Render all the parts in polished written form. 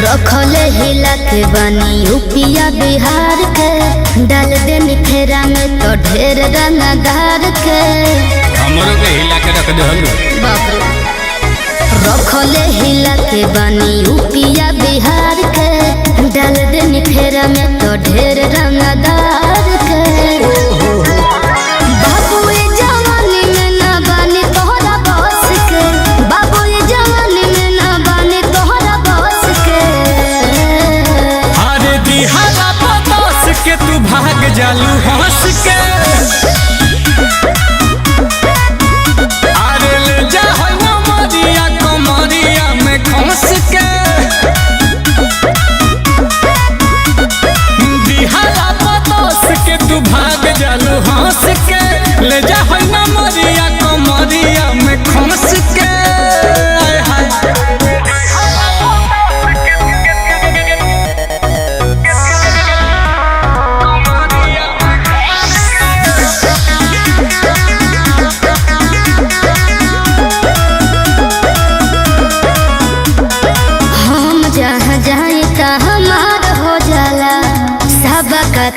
रखले हिला के बनी यूपिया बिहार के डाल दे निखेरा में तो ढेर रंगदार के हमरो के हिला के रख दे बाप रे। रखले हिला के बनी यूपिया बिहार के डाल दे निखेरा में तो ढेर रंगदार के बाबू ये जवानी में ना बनी तोहरा बस के, बाबू ये जवानी में ना बनी तोहरा बस के। अरे दिहाला पतोस के तू भाग जालू हंस के अरे ले जा हो ना मरिया कमरिया में खस के दिहाला पतोस के तू भाग जालू हंस के ले जा हो ना मरिया कमरिया में खस के आय हाय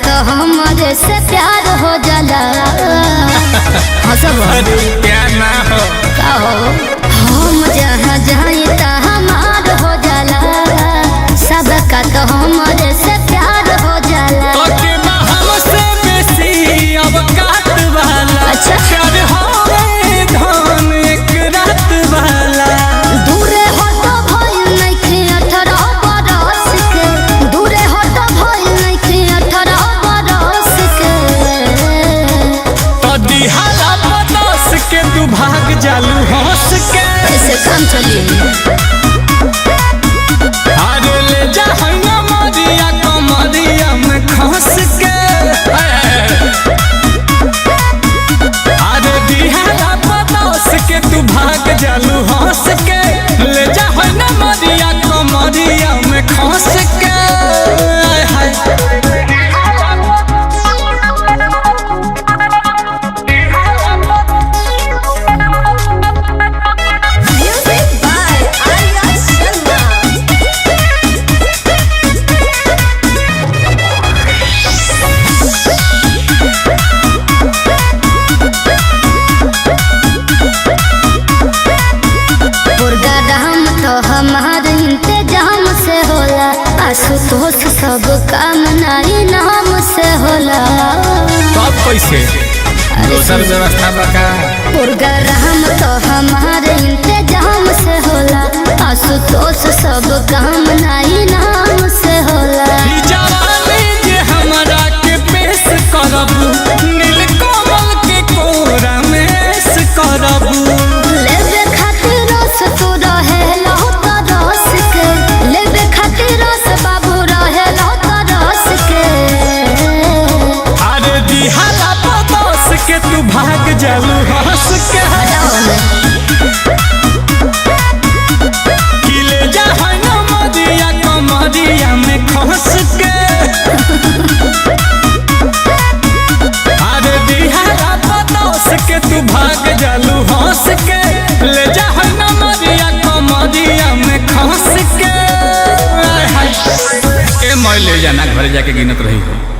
तो हमारे से प्यार हो जाला अरे प्यार ना हो का हो हम जहाँ जाए ता हमार हो जाला सबका तो हमारे से प्यार हो जाला ओके हमसे बेसी अब काट वाला अच्छा प्यार होवे धन एक रात वाला दूरे हो तो भइल नहीं खे 18 बरस के दूरे हो तो भइल नहीं खे 18 बरस के तो दिहाला पतोस के तू भाग जालू हंस के ऐसे काम चलिए अरे ले जा हन्ना मरिया कमरिया में खस के अरे दिहाला पतोस के तू भाग जालू हंस के ले जा हन्ना मरिया कमरिया में खस के आय हाय हमारे इंतजाम से होला आशुतोष सब काम नाई नाम से होला सब पैसे दूसर व्यवस्था बका प्रोग्राम तो हमारे इंतजाम से होला आशुतोष सब काम नाई नाम से होला जवानी जे हमरा के पेश करब नीलकमल के कोरा में करब लेबे खातिर रस तू रहेला तो रस के लेबे खातिर रस बाबू रहेला तो रस के अरे दिहाला पतोस के तू भाग जालू हंस के कि ले जा है ना मदिया कमरिया में खस के अरे दिहाला पतोस के तू भाग जालू हंस के ले जा है ना मदिया कमरिया में खस के ए मैं ले जाना घर जाके गिनत रही हो।